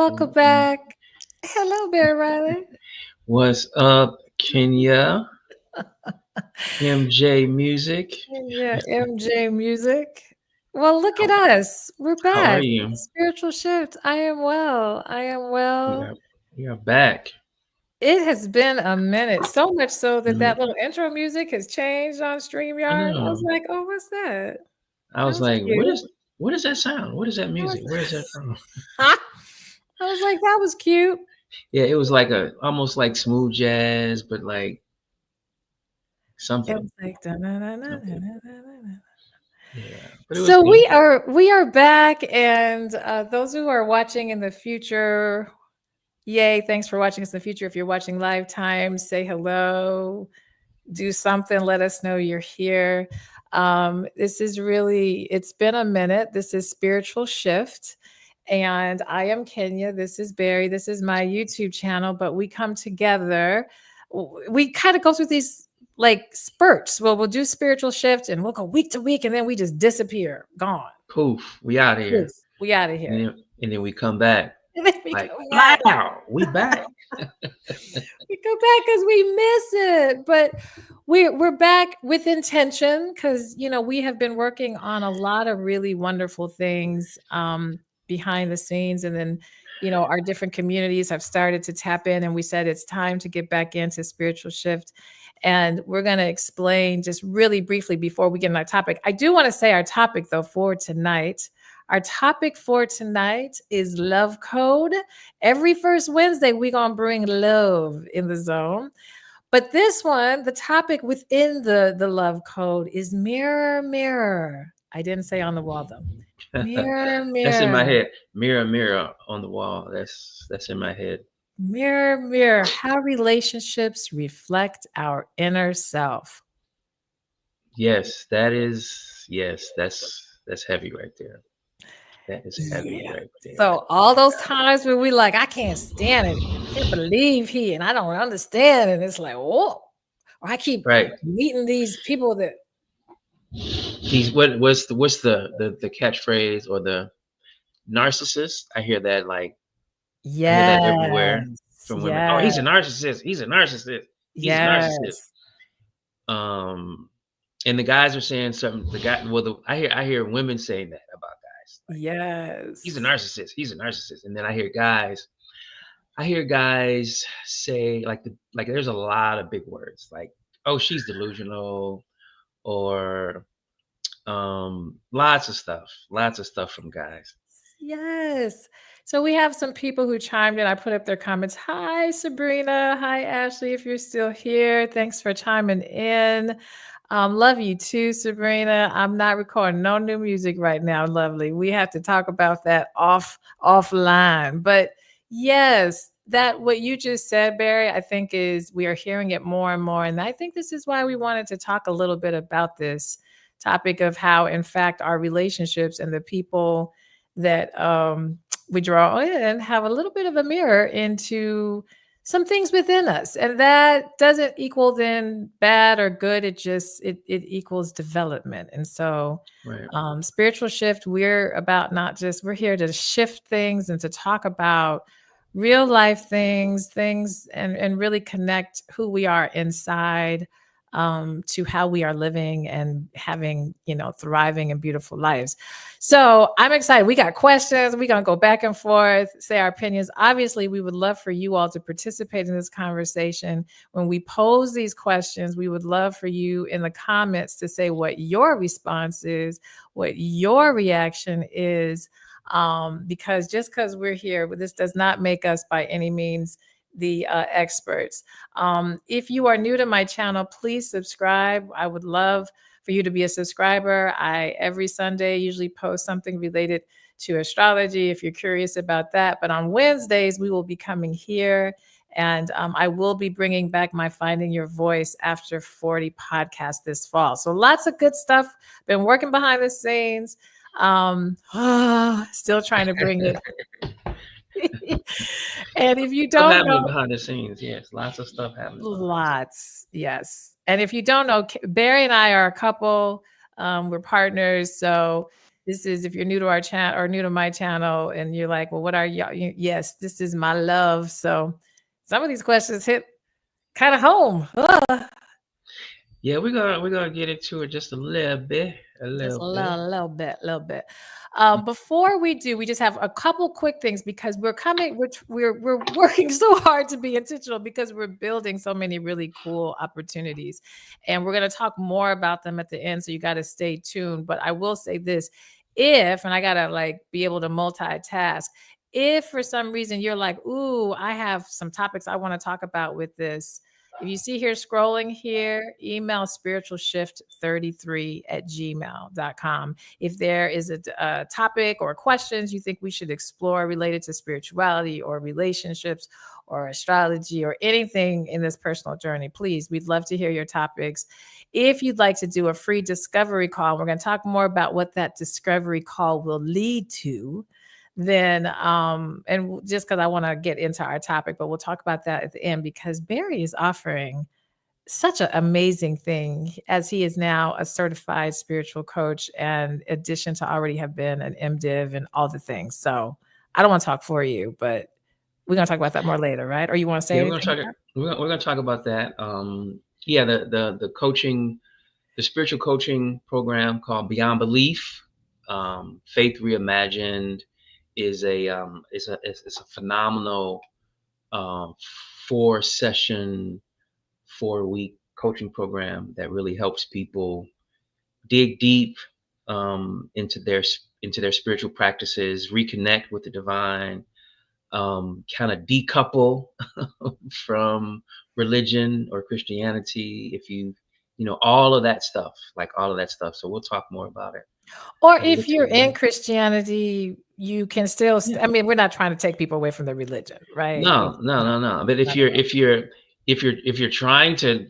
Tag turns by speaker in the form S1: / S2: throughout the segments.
S1: welcome back. Hello, Barry Riley.
S2: What's up, Kenya? MJ Music.
S1: Yeah, MJ Music. Well, look at
S2: How,
S1: us. We're
S2: how are
S1: back.
S2: you?
S1: Spiritual shift. I am well. I am
S2: We
S1: well.
S2: are we are back.
S1: It has been a minute, so much so that
S2: Mhm.
S1: that little intro music has changed on
S2: I
S1: StreamYard. I was
S2: know.
S1: like, oh, what's that?
S2: I
S1: That
S2: was
S1: was
S2: like,
S1: cute.
S2: what is that sound? What is that
S1: That was,
S2: music? Where is that from?
S1: I was like, that was cute.
S2: Yeah, it was like a almost like smooth jazz, but like
S1: It
S2: something,
S1: was like,
S2: something.
S1: da-na-na-na-na-na-na-na.
S2: Yeah, but it was
S1: So
S2: good.
S1: we are back, and those who are watching in the future, yay! Thanks for watching us in the future. If you're watching live time, say hello, do something, let us know you're here. This is really, it's been a minute. This is Spiritual Shift, and I am Kenya. This is Barry. This is my YouTube channel, but we come together. We kind of go through these like spurts. Well, we'll do Spiritual Shift and we'll go week to week, and then we just disappear, gone.
S2: Poof, we out
S1: Poof,
S2: here,
S1: we out of
S2: and
S1: here.
S2: then we come back
S1: And then we
S2: like,
S1: come back.
S2: wow, we back.
S1: We go back because we miss it. But we're back with intention because we have been working on a lot of really wonderful things behind the scenes, and then our different communities have started to tap in, and we said it's time to get back into Spiritual Shift. And we're going to explain just really briefly before we get into our topic. I do want to say our topic though for tonight. Our topic for tonight is love code. Every first Wednesday, we're going to bring love in the zone. But this one, the topic within the love code is mirror, mirror. I didn't say on the wall though. Mirror,
S2: That's in my
S1: mirror,
S2: head. Mirror, mirror on the wall. That's in my head.
S1: mirror, mirror. How relationships reflect our inner self.
S2: Yes, that is yes, that's heavy right there. That is heavy
S1: Yeah.
S2: right there.
S1: So all those times where we like, I can't stand it. I can't believe he and I don't understand. And it's like, oh, or I keep
S2: Right.
S1: meeting these people that
S2: He's what's the catchphrase or the narcissist? I hear that everywhere
S1: yes,
S2: from women. Oh,
S1: yes,
S2: he's a narcissist. He's a narcissist. He's a narcissist.
S1: yes,
S2: Um and the guys are saying something the guy well the I hear women saying that about guys. Like he's a
S1: yes.
S2: narcissist. He's a narcissist. And then I hear guys say like there's a lot of big words like oh she's delusional or lots of stuff from guys.
S1: Yes. So we have some people who chimed in. I put up their comments. Hi, Sabrina. Hi, Ashley, if you're still here. Thanks for chiming in. Love you too, Sabrina. I'm not recording no new music right now, lovely. We have to talk about that offline. But yes, that what you just said, Barry, I think is we are hearing it more and more. And I think this is why we wanted to talk a little bit about this topic of how, in fact, our relationships and the people that we draw in have a little bit of a mirror into some things within us, and that doesn't equal then bad or good. It just it equals development. And so
S2: Right.
S1: spiritual shift, we're about not just, we're here to shift things and to talk about real life things and really connect who we are inside to how we are living and having, thriving and beautiful lives. So I'm excited. We got questions. We're going to go back and forth, say our opinions. Obviously, we would love for you all to participate in this conversation. When we pose these questions, we would love for you in the comments to say what your response is, what your reaction is. Because just because we're here, this does not make us by any means the experts. If you are new to my channel, please subscribe. I would love for you to be a subscriber. I every Sunday usually post something related to astrology if you're curious about that. But on Wednesdays, we will be coming here, and I will be bringing back my Finding Your Voice After 40 podcast this fall. So lots of good stuff. Been working behind the scenes. Still trying to bring it. And if you
S2: Stuff
S1: don't
S2: happening
S1: know,
S2: behind the scenes. Yes, lots of stuff happening behind the scenes.
S1: lots, yes. And if you don't know, Barry and I are a couple. We're partners. So This is, if you're new to our channel or new to my channel and you're like, well, what are y'all? Yes, this is my love. So some of these questions hit kind of home.
S2: Yeah, we're gonna get into it just a little bit.
S1: Just a little bit. Before we do, we just have a couple quick things because we're working so hard to be intentional because we're building so many really cool opportunities, and we're going to talk more about them at the end. So you got to stay tuned. But I will say this: and I gotta like be able to multitask. If for some reason you're like, ooh, I have some topics I want to talk about with this. If you see here scrolling here, email spiritualshift33@gmail.com. If there is a topic or questions you think we should explore related to spirituality or relationships or astrology or anything in this personal journey, please, we'd love to hear your topics. If you'd like to do a free discovery call, we're going to talk more about what that discovery call will lead to. Then and just because I want to get into our topic, but we'll talk about that at the end because Barry is offering such an amazing thing as he is now a certified spiritual coach and in addition to already have been an MDiv and all the things. So I don't want to talk for you, but we're going to talk about that more later, right? Or you want to say anything?
S2: We're gonna talk about that. Yeah, the coaching, the spiritual coaching program called Beyond Belief, Faith Reimagined is a phenomenal 4-week coaching program that really helps people dig deep into their spiritual practices, reconnect with the divine, kind of decouple from religion or Christianity. If you all of that stuff, So we'll talk more about it.
S1: Or if you're in Christianity, you can still, I mean, we're not trying to take people away from the religion, right?
S2: No. But if you're trying to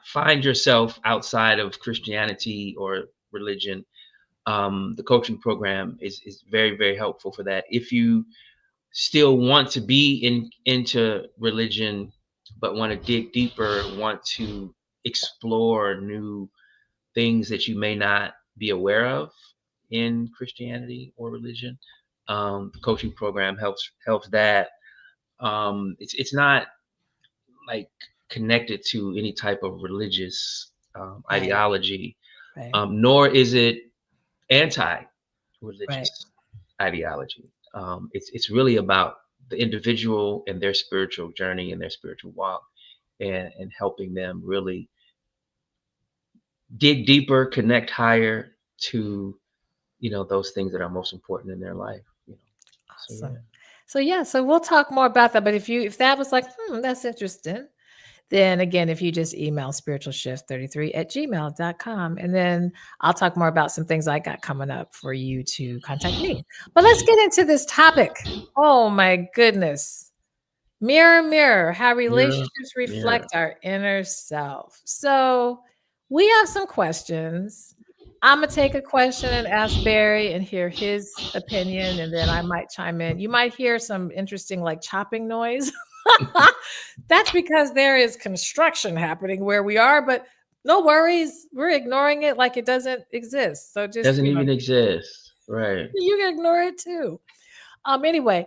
S2: find yourself outside of Christianity or religion, the coaching program is very, very helpful for that. If you still want to be into religion, but want to dig deeper, want to explore new things that you may not be aware of in Christianity or religion, the coaching program helps that. It's not like connected to any type of religious ideology, nor is it anti-religious ideology. It's really about the individual and their spiritual journey and their spiritual walk, and helping them really dig deeper, connect higher to those things that are most important in their life.
S1: Awesome. So we'll talk more about that. But if that was like, that's interesting, then again, if you just email spiritualshift33@gmail.com, and then I'll talk more about some things I got coming up for you to contact me. But let's get into this topic. Oh my goodness. Mirror, mirror, how relationships reflect our inner self. So we have some questions. I'm going to take a question and ask Barry and hear his opinion, and then I might chime in. You might hear some interesting like chopping noise. That's because there is construction happening where we are, but no worries. We're ignoring it like it doesn't exist. So just
S2: doesn't even exist. Right.
S1: You can ignore it too. Anyway,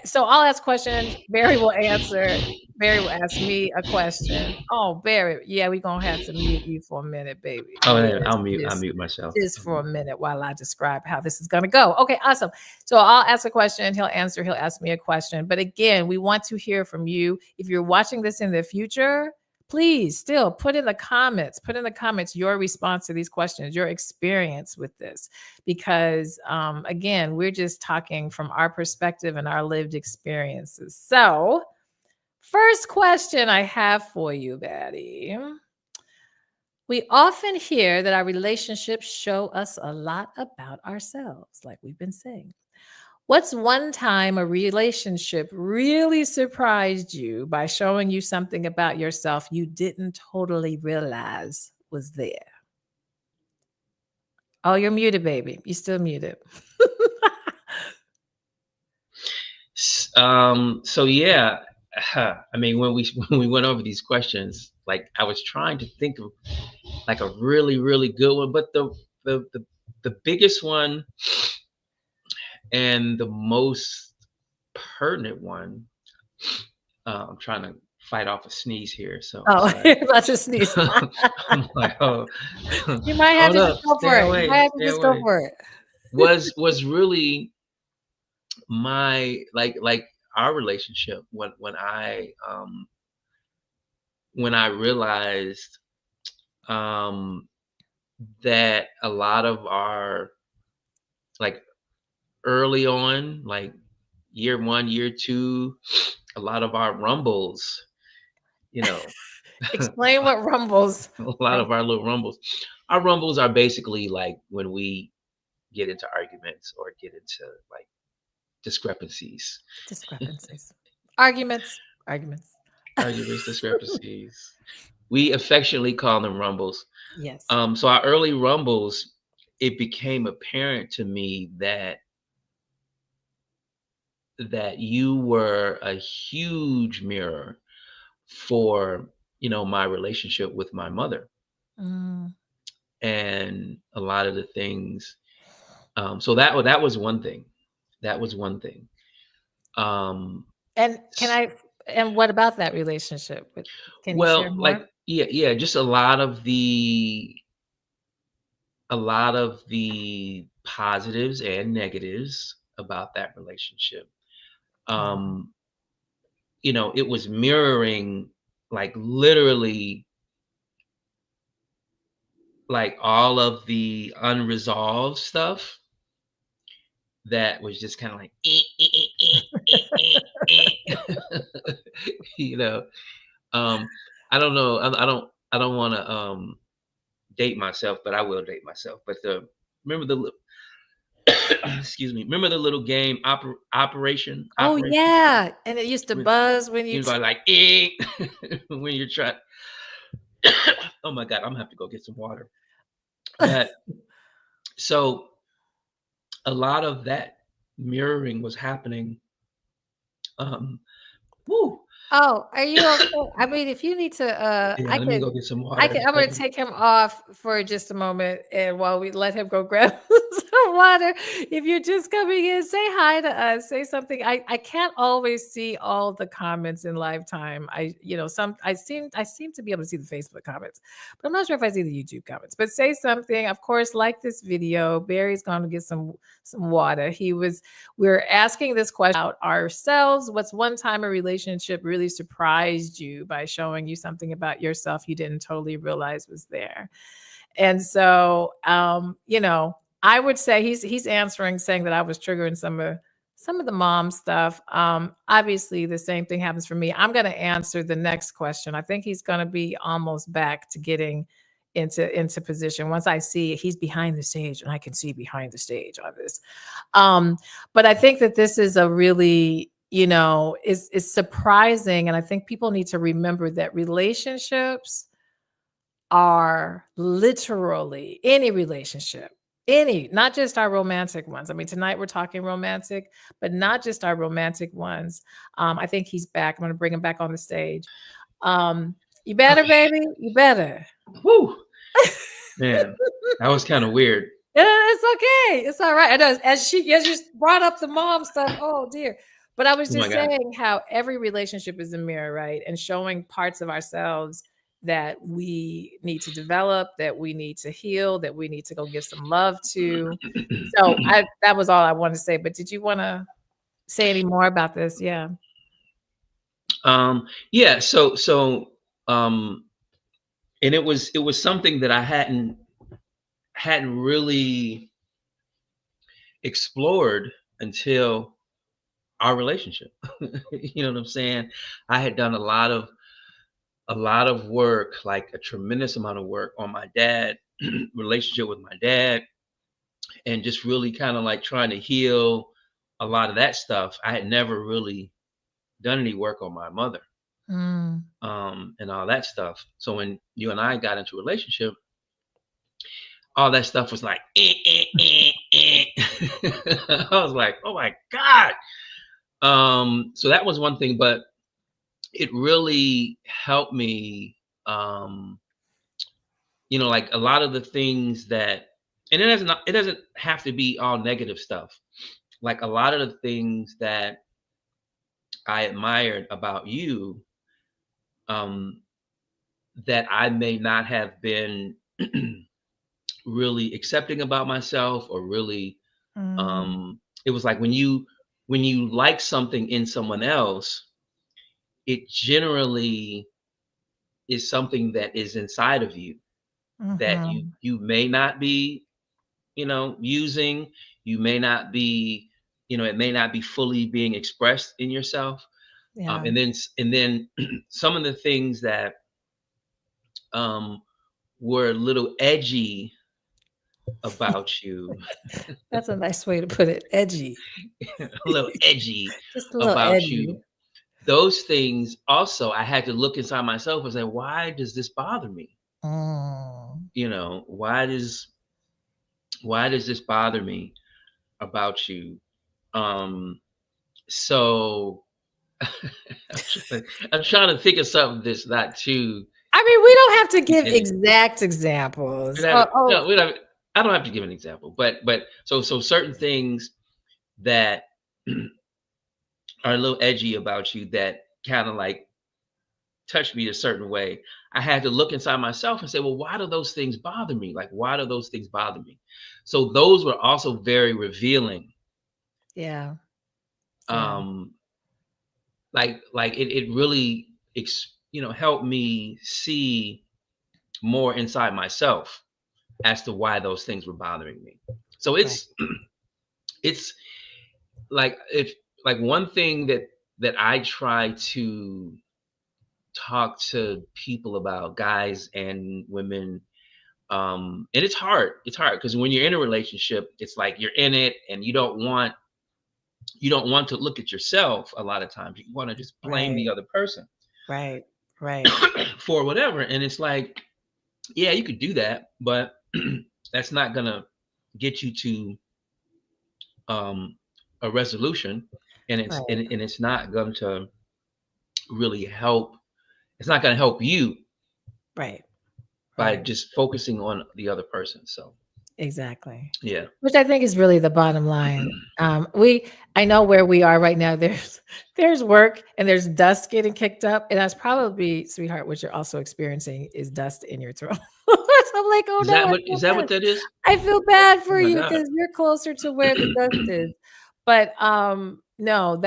S1: so I'll ask questions. Barry will answer. Barry will ask me a question. Oh, Barry, yeah, we're gonna have to mute you for a minute, baby.
S2: Oh, I'll mute myself
S1: just for a minute while I describe how this is gonna go. Okay, awesome. So I'll ask a question, he'll answer, he'll ask me a question. But again, we want to hear from you. If you're watching this in the future, please still put in the comments your response to these questions, your experience with this, because again, we're just talking from our perspective and our lived experiences. So first question I have for you, Batty. We often hear that our relationships show us a lot about ourselves, like we've been saying. What's one time a relationship really surprised you by showing you something about yourself you didn't totally realize was there? Oh, you're muted, baby. You're still muted.
S2: So yeah, I mean, when we went over these questions, like I was trying to think of like a really, really good one, but the The biggest one and the most pertinent one, I'm trying to fight off a sneeze here, so I'm
S1: Oh,
S2: sorry.
S1: you're about to sneeze.
S2: I'm like, oh,
S1: You might have
S2: hold
S1: to just
S2: up,
S1: go
S2: stay
S1: for it. You
S2: away,
S1: might have to
S2: stay
S1: just go
S2: away.
S1: for it.
S2: Was really my like our relationship when I realized um that a lot of our like early on, like year one, year two, a lot of our rumbles, you know,
S1: Explain what rumbles.
S2: a lot of our little rumbles. Our rumbles are basically like when we get into arguments or get into like discrepancies.
S1: Discrepancies. Arguments. Arguments.
S2: Arguments, discrepancies. We affectionately call them rumbles.
S1: Yes.
S2: So our early rumbles, it became apparent to me that you were a huge mirror for, my relationship with my mother
S1: Mm.
S2: and a lot of the things. So that was one thing. That was one thing. Um,
S1: And can
S2: s-
S1: I and what about that relationship? Can you share
S2: well,
S1: more?
S2: like yeah, just a lot of the positives and negatives about that relationship.
S1: Mhm.
S2: Um, it was mirroring like literally like all of the unresolved stuff that was just kind of like you know um I don't know, I don't want to date myself, but I will date myself. But remember the excuse me, remember the little game
S1: Oh,
S2: operation
S1: yeah, and it used to
S2: when
S1: buzz when you
S2: you
S1: t
S2: go like when you're trying. Oh my god, I'm gonna have to go get some water. But so a lot of that mirroring was happening. um woo,
S1: Oh, are you okay? I mean, if you need to,
S2: yeah, let me go get some water.
S1: I'm gonna take him off for just a moment, and while we let him go grab some water, if you're just coming in, say hi to us, say something. I can't always see all the comments in live time. I seem to be able to see the Facebook comments, but I'm not sure if I see the YouTube comments. But say something. Of course, like this video. Barry's going to get some water. We're asking this question about ourselves. What's one time a relationship really surprised you by showing you something about yourself you didn't totally realize was there? And so, I would say he's answering, saying that I was triggering some of the mom stuff. Obviously, the same thing happens for me. I'm going to answer the next question. I think he's going to be almost back to getting into position once I see he's behind the stage and I can see behind the stage on this. Um, but I think that this is a really, is surprising. And I think people need to remember that relationships are literally any relationship, not just our romantic ones. I mean, tonight we're talking romantic, but not just our romantic ones. I think he's back. I'm going to bring him back on the stage. Um, you better,
S2: Okay.
S1: baby. You better.
S2: Woo, man, that was kind of weird.
S1: It's okay. It's all right. I know as you brought up the mom stuff. Oh dear. But I was
S2: Oh my
S1: just
S2: god.
S1: saying how every relationship is a mirror, right? And showing parts of ourselves that we need to develop, that we need to heal, that we need to go give some love to. So that was all I wanted to say. But did you want to say any more about this? Yeah.
S2: Yeah, um and it was something that I hadn't really explored until our relationship. You know what I'm saying? I had done a lot of work, like a tremendous amount of work on my dad, relationship with my dad, and just really kind of like trying to heal a lot of that stuff. I had never really done any work on my mother,
S1: Mm.
S2: and all that stuff. So when you and I got into a relationship, all that stuff was like, I was like, oh my God. So that was one thing, but it really helped me, like a lot of the things that and it doesn't have to be all negative stuff. Like a lot of the things that I admired about you, um, that I may not have been really accepting about myself, or really,
S1: Mm,
S2: it was like when you like something in someone else, it generally is something that is inside of you that you
S1: mhm.
S2: you may not be, using. You may not be, it may not be fully being expressed in yourself.
S1: Yeah.
S2: And then some of the things that um were a little edgy about you,
S1: That's a nice way to put it, edgy.
S2: a little edgy
S1: Just a little
S2: about you,
S1: edgy.
S2: those things also I had to look inside myself and say, why does this bother me?
S1: Mm.
S2: Why does this bother me about you? So I'm trying to think of something that's not too.
S1: I mean, we don't have to give
S2: And
S1: exact
S2: we
S1: examples.
S2: don't have, no, we don't. I don't have to give an example, but so certain things that are a little edgy about you, that kind of like touched me a certain way. I had to look inside myself and say, well, why do those things bother me? Like, why do those things bother me? So those were also very revealing.
S1: Yeah, yeah,
S2: Um, like it really helped me see more inside myself as to why those things were bothering me. So
S1: right.
S2: it's like, if like one thing that I try to talk to people about, guys and women, and it's hard because when you're in a relationship, it's like you're in it and you don't want to look at yourself. A lot of times you want to just blame
S1: Right,
S2: the other person
S1: right, right,
S2: for whatever, and it's like, yeah, you could do that, but that's not gonna get you to um, a resolution, and it's and,
S1: right,
S2: and it's not going to really help. It's not going to help you
S1: right,
S2: by
S1: right.
S2: just focusing on the other person. So
S1: Exactly.
S2: yeah.
S1: Which I think is really the bottom line. I know where we are right now. There's work and there's dust getting kicked up, and that's probably, sweetheart, what you're also experiencing is dust in your throat. So I'm like, oh
S2: Is
S1: no,
S2: that
S1: I
S2: what
S1: feel
S2: is that
S1: bad.
S2: what that is?
S1: I feel bad
S2: Oh
S1: for
S2: my
S1: you
S2: god.
S1: because you're closer to where the dust is. But no,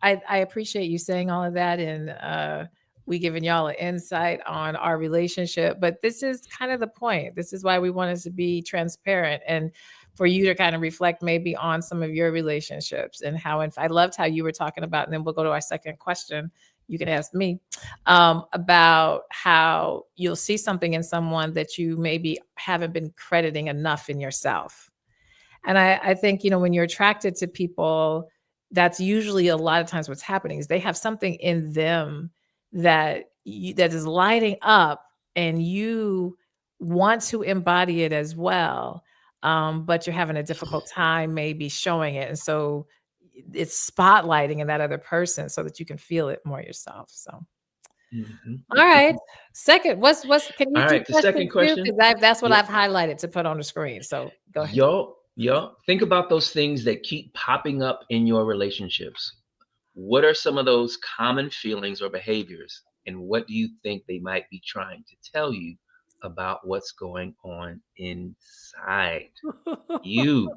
S1: I appreciate you saying all of that, and we giving y'all an insight on our relationship. But this is kind of the point. This is why we wanted to be transparent, and for you to kind of reflect maybe on some of your relationships and how. And I loved how you were talking about, and then we'll go to our second question. You can ask me about how you'll see something in someone that you maybe haven't been crediting enough in yourself. And I think, when you're attracted to people, that's usually a lot of times what's happening is they have something in them that is lighting up, and you want to embody it as well. But you're having a difficult time maybe showing it. And so it's spotlighting in that other person so that you can feel it more yourself. So
S2: Mhm.
S1: all right. Second, what's can you
S2: All
S1: do
S2: right. The second
S1: question 2?
S2: question.
S1: Because that's what
S2: Yeah.
S1: I've highlighted to put on the screen. So go ahead.
S2: Yo, think about those things that keep popping up in your relationships. What are some of those common feelings or behaviors, and what do you think they might be trying to tell you about what's going on inside you?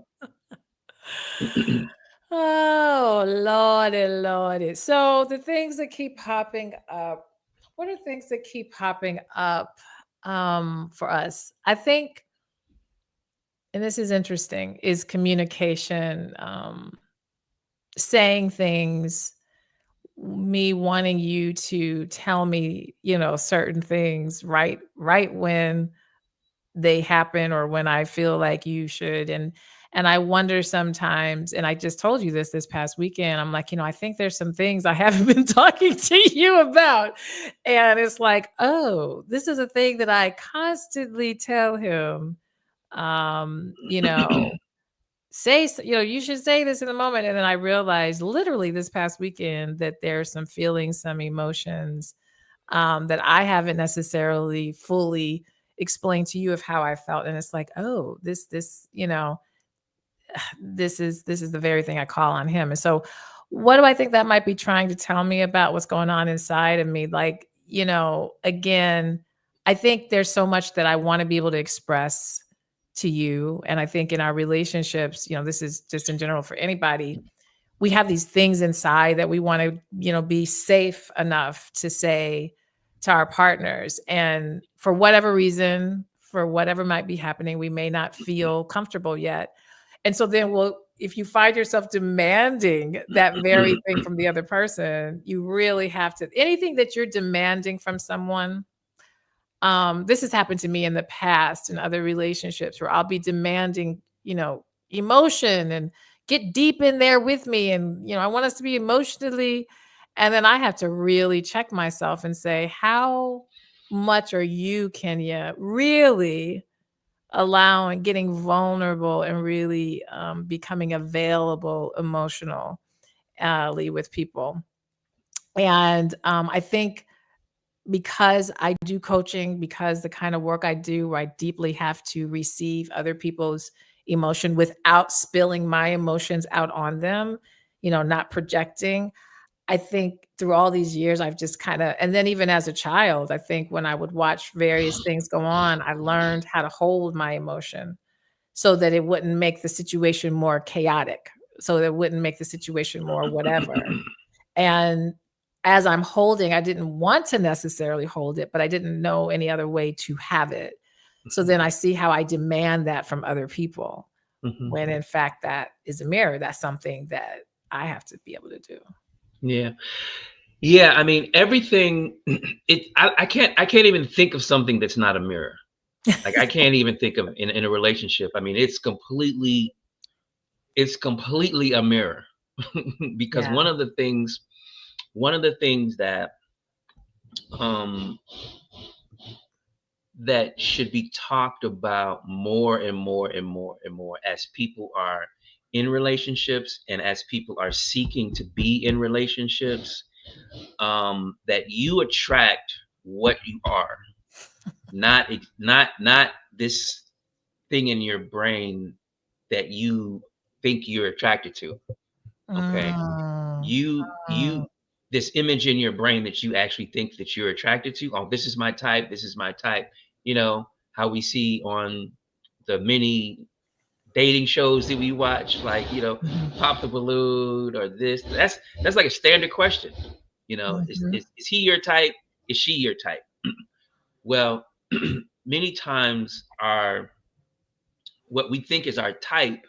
S1: Oh, lordy, lordy. So the things that keep popping up, what are things that keep popping up for us? I think, and this is interesting, is communication, saying things, me wanting you to tell me, certain things right when they happen, or when I feel like you should. And I wonder sometimes, and I just told you this past weekend, I'm like, I think there's some things I haven't been talking to you about. And it's like, oh, this is a thing that I constantly tell him. Um, you know, you should say this in the moment. And then I realized literally this past weekend that there's some feelings, some emotions that I haven't necessarily fully explain to you of how I felt. And it's like, oh, this, this is the very thing I call on him. And so what do I think that might be trying to tell me about what's going on inside of me? Like, again, I think there's so much that I want to be able to express to you. And I think in our relationships, this is just in general for anybody, we have these things inside that we want to, be safe enough to say to our partners. And for whatever reason, for whatever might be happening, we may not feel comfortable yet. And so then if you find yourself demanding that very thing from the other person, you really have to, anything that you're demanding from someone. This has happened to me in the past in other relationships where I'll be demanding, emotion and get deep in there with me. And, I want us to be emotionally. And then I have to really check myself and say, how much are you, Kenya, really allowing, getting vulnerable and really becoming available emotionally with people? And I think because I do coaching, because the kind of work I do, where I deeply have to receive other people's emotion without spilling my emotions out on them, not projecting. I think through all these years, I've just and then even as a child, I think when I would watch various things go on, I learned how to hold my emotion so that it wouldn't make the situation more chaotic, so that it wouldn't make the situation more whatever. And as I'm holding, I didn't want to necessarily hold it, but I didn't know any other way to have it. So then I see how I demand that from other people, when in fact that is a mirror. That's something that I have to be able to do.
S2: Yeah. Yeah. I mean, everything, I can't even think of something that's not a mirror. Like I can't even think of in a relationship. I mean, it's completely a mirror because
S1: Yeah.
S2: one of the things um that should be talked about more and more and more and more as people are in relationships and as people are seeking to be in relationships, that you attract what you are, not this thing in your brain that you think you're attracted to. Okay,
S1: Mm,
S2: you
S1: mm,
S2: this image in your brain that you actually think that you're attracted to. Oh, this is my type. This is my type. You know how we see on the many dating shows that we watch, like
S1: mhm,
S2: pop the balloon or this. That's like a standard question.
S1: mhm,
S2: Is he your type? Is she your type? Well, many times our what we think is our type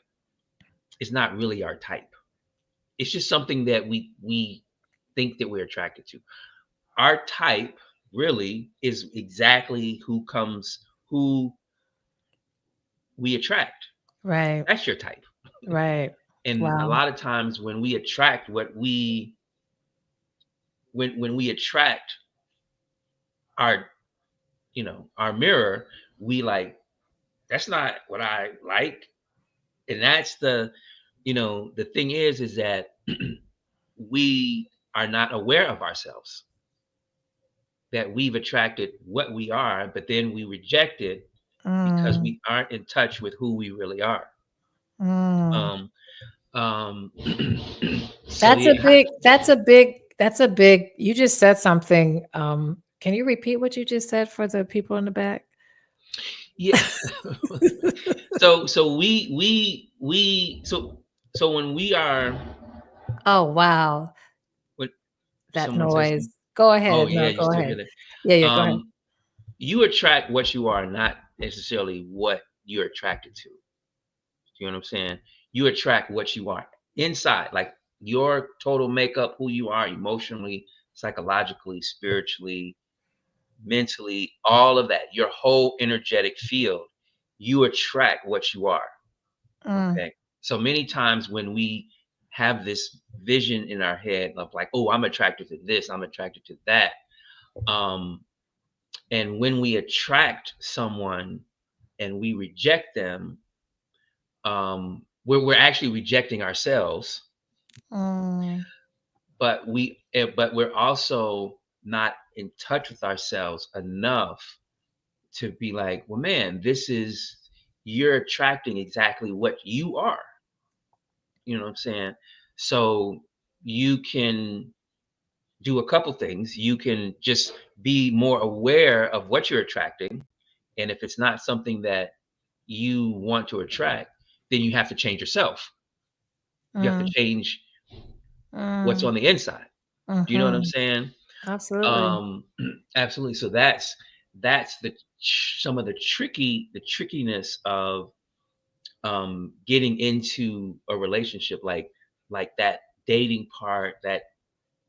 S2: is not really our type. It's just something that we think that we're attracted to. Our type really is exactly who we attract.
S1: right,
S2: That's your type.
S1: right.
S2: And a
S1: Wow.
S2: lot of times when we attract what we when we attract our our mirror, we like, that's not what I like. And that's the thing is that we are not aware of ourselves, that we've attracted what we are, but then we reject it because
S1: Mm,
S2: we aren't in touch with who we really are.
S1: mm.
S2: Um, um, so
S1: That's a
S2: yeah,
S1: big that's a big you just said something. Can you repeat what you just said for the people in the back?
S2: yeah. So when we are
S1: Oh, wow.
S2: what
S1: That
S2: someone says,
S1: noise. Go
S2: oh
S1: ahead.
S2: yeah,
S1: No,
S2: you
S1: go
S2: still hear
S1: ahead.
S2: that.
S1: Yeah, yeah, go ahead.
S2: Um, you attract what you are, not necessarily what you're attracted to. You know what I'm saying? You attract what you are inside, like your total makeup, who you are emotionally, psychologically, spiritually, mentally, all of that, your whole energetic field, you attract what you are.
S1: Mm,
S2: Okay. So many times when we have this vision in our head of like, oh, I'm attracted to this, I'm attracted to that. Um, and when we attract someone and we reject them, we're actually rejecting ourselves,
S1: mm,
S2: but we're also not in touch with ourselves enough to be like, well, man, you're attracting exactly what you are. You know what I'm saying? So you can do a couple things. You can just be more aware of what you're attracting. And if it's not something that you want to attract, then you have to change yourself. You have to
S1: Mm,
S2: change what's
S1: mm,
S2: on the inside. Do you know what I'm
S1: mhm.
S2: saying?
S1: Absolutely.
S2: Um, absolutely. So that's some of the trickiness of getting into a relationship, like that dating part, that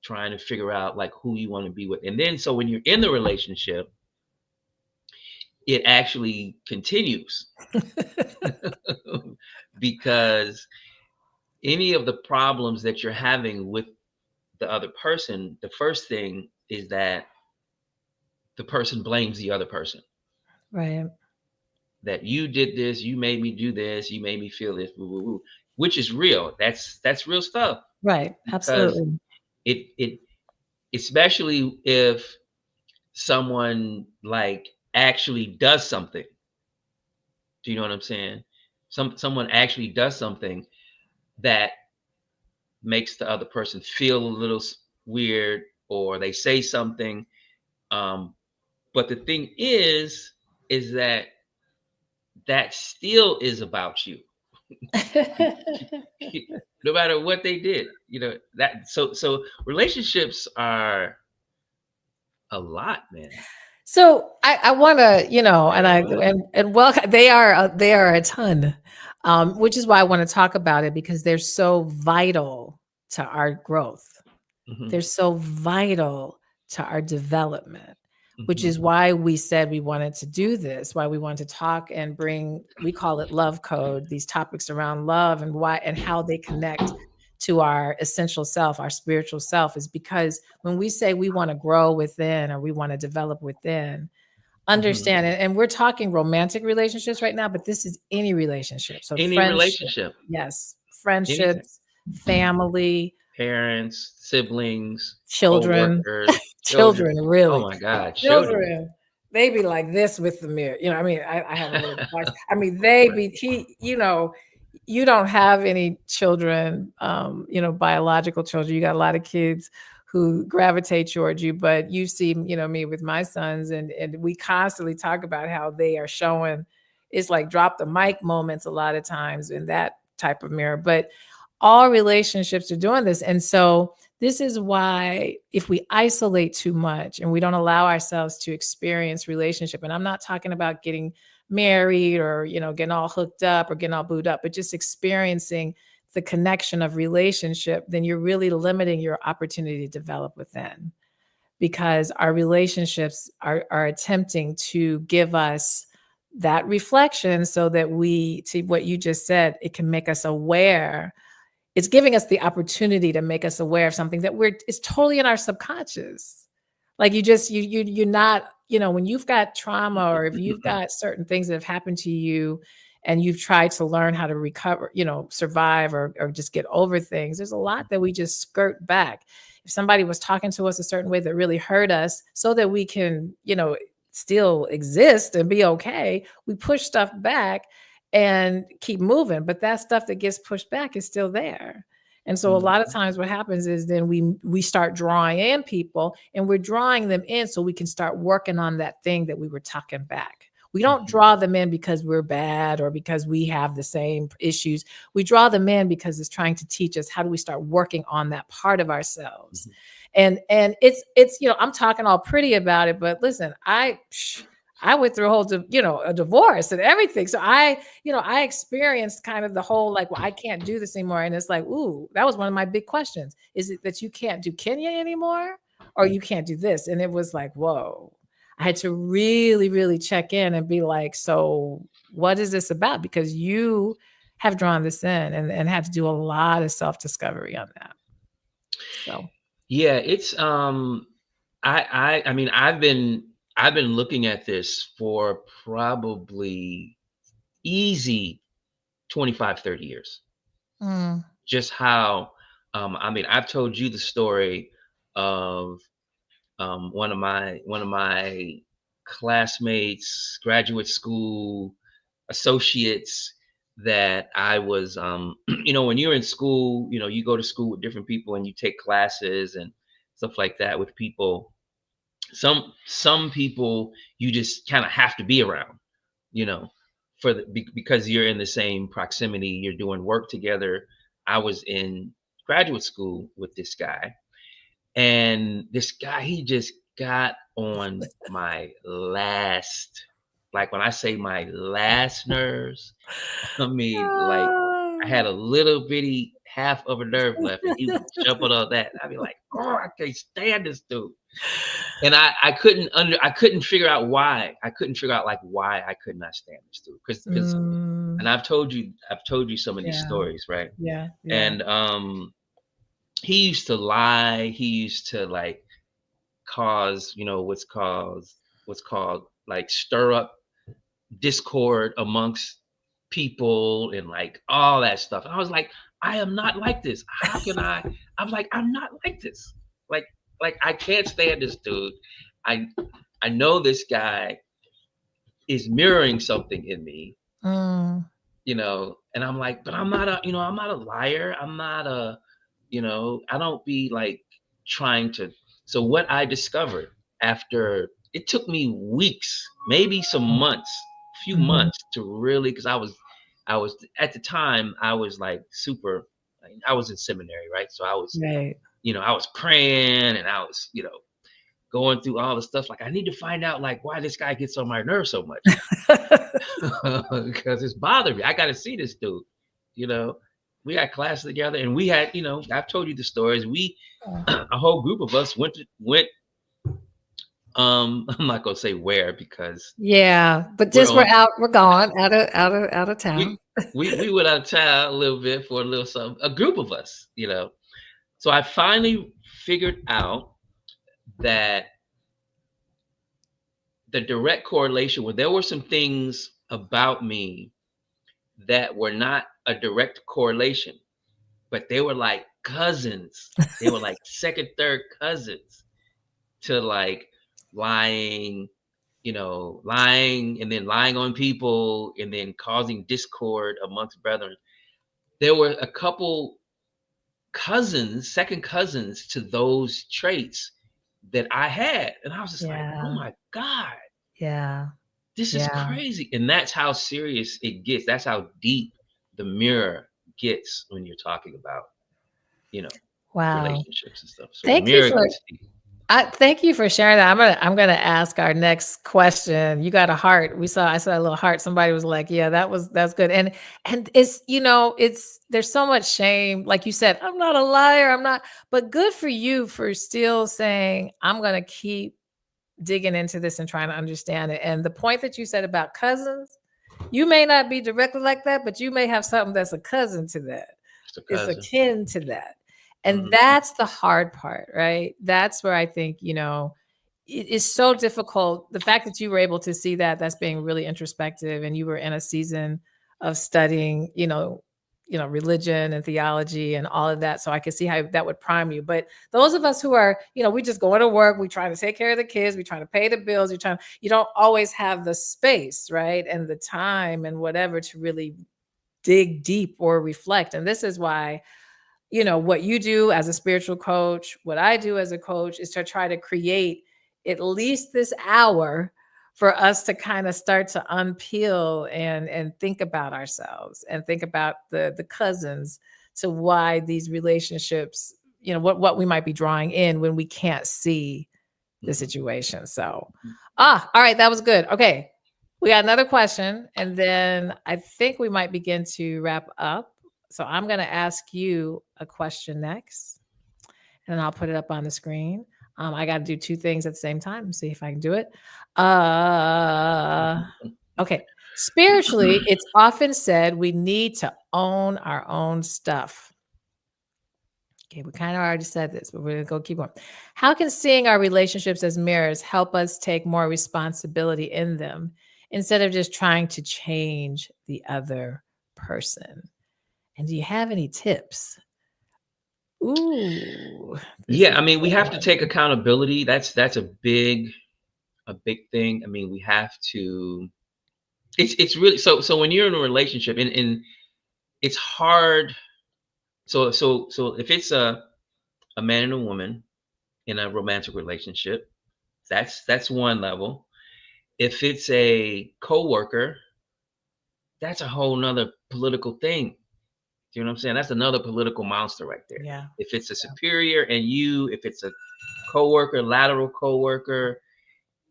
S2: trying to figure out like who you want to be with. And then so when you're in the relationship, it actually continues because any of the problems that you're having with the other person, the first thing is that the person blames the other person.
S1: Right.
S2: That you did this, you made me do this, you made me feel this, woo, woo, woo, which is real. That's real stuff
S1: Right.
S2: because
S1: Absolutely.
S2: it especially if someone like actually does something. Do you know what I'm saying? Someone actually does something that makes the other person feel a little weird, or they say something. Um, but the thing is that that still is about you. No matter what they did, that. So relationships are a lot, man.
S1: So I want to, they are a ton, which is why I want to talk about it because they're so vital to our growth.
S2: Hmm.
S1: They're so vital to our development, which
S2: Hmm.
S1: is why we said we wanted to do this, why we want to talk and bring, we call it love code, these topics around love and why and how they connect to our essential self, our spiritual self, is because when we say we want to grow within or we want to develop within,
S2: Hmm.
S1: understand it. And we're talking romantic relationships right now, but this is any relationship. So
S2: Any
S1: friendship,
S2: relationship,
S1: yes,
S2: anything.
S1: friendships, family,
S2: Parents, siblings,
S1: children,
S2: co-workers, children.
S1: children,
S2: Oh
S1: really.
S2: my God, children.
S1: Children, they be like this with the mirror. I mean, I have a little device. I mean, they be you don't have any children, biological children. You got a lot of kids who gravitate towards you, but you see, me with my sons, and we constantly talk about how they are showing it's like drop the mic moments a lot of times in that type of mirror. But all relationships are doing this. And so this is why if we isolate too much and we don't allow ourselves to experience relationship, and I'm not talking about getting married or, getting all hooked up or getting all booed up, but just experiencing the connection of relationship, then you're really limiting your opportunity to develop within because our relationships are attempting to give us that reflection so that we, to what you just said, it can make us aware. It's giving us the opportunity to make us aware of something that it's totally in our subconscious. Like you're not, when you've got trauma or if you've got certain things that have happened to you and you've tried to learn how to recover, survive or just get over things, there's a lot that we just skirt back. If somebody was talking to us a certain way that really hurt us so that we can, still exist and be okay, we push stuff back and keep moving. But that stuff that gets pushed back is still there. And so a lot of
S2: Mhm.
S1: times what happens is then we start drawing in people and we're drawing them in so we can start working on that thing that we were tucking back. We don't
S2: Mhm.
S1: draw them in because we're bad or because we have the same issues. We draw them in because it's trying to teach us how do we start working on that part of ourselves.
S2: Mhm.
S1: And it's I'm talking all pretty about it, but listen, I went through a whole a divorce and everything. So I experienced kind of the whole like, well, I can't do this anymore. And it's like, ooh, that was one of my big questions. Is it that you can't do Kenya anymore or you can't do this? And it was like, whoa. I had to really, really check in and be like, so what is this about? Because you have drawn this in and had to do a lot of self-discovery on that. So
S2: Yeah, it's I mean I've been looking at this for probably easy 25, 30 years.
S1: mm,
S2: Just how I mean I've told you the story of one of my classmates, graduate school associates that I was, when you're in school, you go to school with different people and you take classes and stuff like that with people. Some people you just kind of have to be around, you know, because you're in the same proximity, you're doing work together. I was in graduate school with this guy, and this guy, he just got on my last, like when I say my last nerves, I mean, like I had a little bitty half of a nerve left, and he would jump on that. I'd be like, "Oh, I can't stand this dude." And I couldn't figure out why. I couldn't figure out like why I could not stand this dude. Because
S1: Mm,
S2: and I've told you some of these
S1: yeah,
S2: stories, right?
S1: yeah, yeah.
S2: And he used to lie. He used to like cause, what's called like stir up discord amongst people and like all that stuff. And I was like, I am not like this. How can I? I'm like, I'm not like this. Like, like I can't stand this dude. I I know this guy is mirroring something in me,
S1: Mm,
S2: and I'm like, but I'm not a liar. I'm not I don't be like trying to. So what I discovered after, it took me weeks, maybe some months, few
S1: mhm,
S2: months to really, because I was at the time I was like super, I was in seminary, right? So
S1: right.
S2: I was praying and I was, going through all the stuff. Like I need to find out like why this guy gets on my nerves so much because it's bothering me. I got to see this dude. You know, we had classes together, and we had, I've told you the stories. We, a whole group of us went. I'm not gonna say where because
S1: Yeah, but
S2: we're
S1: just
S2: on.
S1: we're gone out of town.
S2: We we went out of town a little bit for a little something. A group of us. So I finally figured out that the direct correlation, where there were some things about me that were not a direct correlation, but they were like cousins. They were like second, third cousins to like lying, lying and then lying on people and then causing discord amongst brethren. There were a couple cousins, second cousins to those traits that I had. And I was just like, oh
S1: Yeah,
S2: my God,
S1: yeah,
S2: this is
S1: yeah.
S2: crazy. And that's how serious it gets. That's how deep the mirror gets when you're talking about, you know,
S1: Wow.
S2: relationships and stuff. So the
S1: Thank you
S2: mirror
S1: for
S2: gets deep.
S1: thank you for sharing that. I'm gonna ask our next question. You got a heart. I saw a little heart. Somebody was like, "Yeah, that's good." And it's it's there's so much shame. Like you said, I'm not a liar. I'm not. But good for you for still saying, "I'm gonna keep digging into this and trying to understand it." And the point that you said about cousins, you may not be directly like that, but you may have something that's a cousin to that.
S2: It's a
S1: It's
S2: cousin.
S1: akin to that. And
S2: Mhm.
S1: that's the hard part, right? That's where I think, it is so difficult. The fact that you were able to see that, that's being really introspective, and you were in a season of studying, religion and theology and all of that. So I can see how that would prime you. But those of us who are, we just going to work, we trying to take care of the kids, we trying to pay the bills, you don't always have the space, right? And the time and whatever to really dig deep or reflect. And this is why, what you do as a spiritual coach, what I do as a coach is to try to create at least this hour for us to kind of start to unpeel and think about ourselves and think about the cousins to why these relationships, what we might be drawing in when we can't see the
S2: Mhm.
S1: situation. So, all right, that was good. Okay. We got another question, and then I think we might begin to wrap up. So I'm going to ask you a question next, and I'll put it up on the screen. I got to do two things at the same time. See if I can do it. Uh, okay. Spiritually, it's often said we need to own our own stuff. Okay, we kind of already said this, but we're going to go keep going. How can seeing our relationships as mirrors help us take more responsibility in them instead of just trying to change the other person? And do you have any tips? Ooh, this
S2: Yeah,
S1: is
S2: I
S1: a
S2: mean, we
S1: good
S2: have to take
S1: one.
S2: accountability. That's a big a big thing. I mean, we have to. It's really so when you're in a relationship and it's hard. So if it's a man and a woman in a romantic relationship, that's one level. If it's a coworker, that's a whole nother political thing. Do you know what I'm saying? That's another political monster right there.
S1: Yeah.
S2: If it's a superior and you, if it's a coworker, lateral coworker,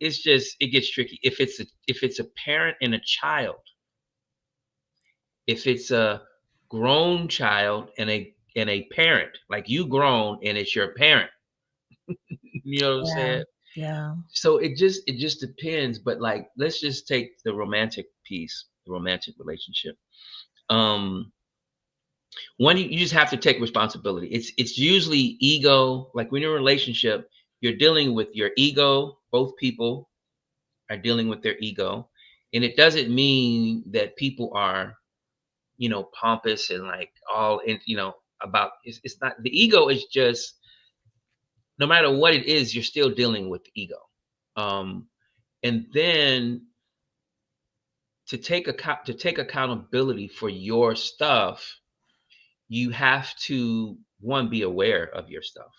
S2: it's just it gets tricky. If it's a parent and a child, if it's a grown child and a parent, like you grown and it's your parent, you know what I'm
S1: Yeah.
S2: saying?
S1: Yeah.
S2: So it just depends. But like, let's just take the romantic piece, the romantic relationship. Um, One, you just have to take responsibility. It's usually ego. Like when you're in a relationship, you're dealing with your ego. Both people are dealing with their ego, and it doesn't mean that people are, pompous and like all in, about. It's not, the ego is just, no matter what it is, you're still dealing with the ego. Um, and then to take accountability for your stuff, you have to, one, be aware of your stuff.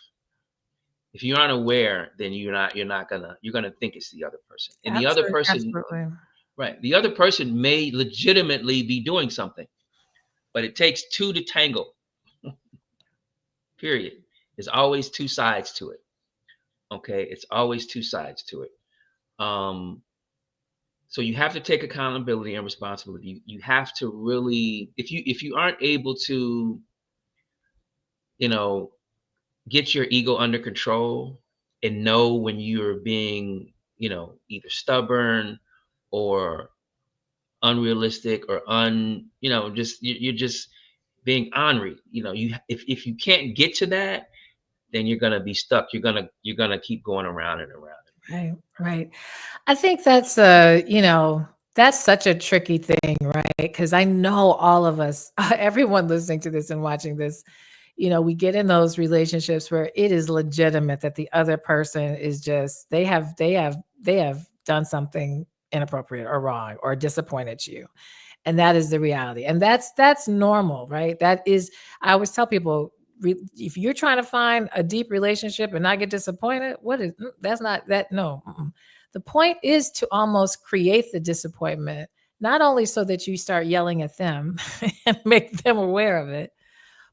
S2: If you're unaware, then you're gonna think it's the other person. And the other
S1: Absolutely.
S2: person,
S1: Absolutely.
S2: right, the other person may legitimately be doing something, but it takes two to tangle, period. There's always two sides to it. Okay? It's always two sides to it. Um, so you have to take accountability and responsibility. You have to really, if you aren't able to, you know, get your ego under control and know when you're being, either stubborn or unrealistic or just you're just being ornery. If you can't get to that, then you're gonna be stuck. You're gonna keep going around and around.
S1: Right. Right. I think that's such a tricky thing, right? Because I know all of us, everyone listening to this and watching this, we get in those relationships where it is legitimate that the other person is just they have done something inappropriate or wrong or disappointed you. And that is the reality. And that's normal, right? That is, I always tell people, if you're trying to find a deep relationship and not get disappointed, that's not that, no. The point is to almost create the disappointment, not only so that you start yelling at them and make them aware of it,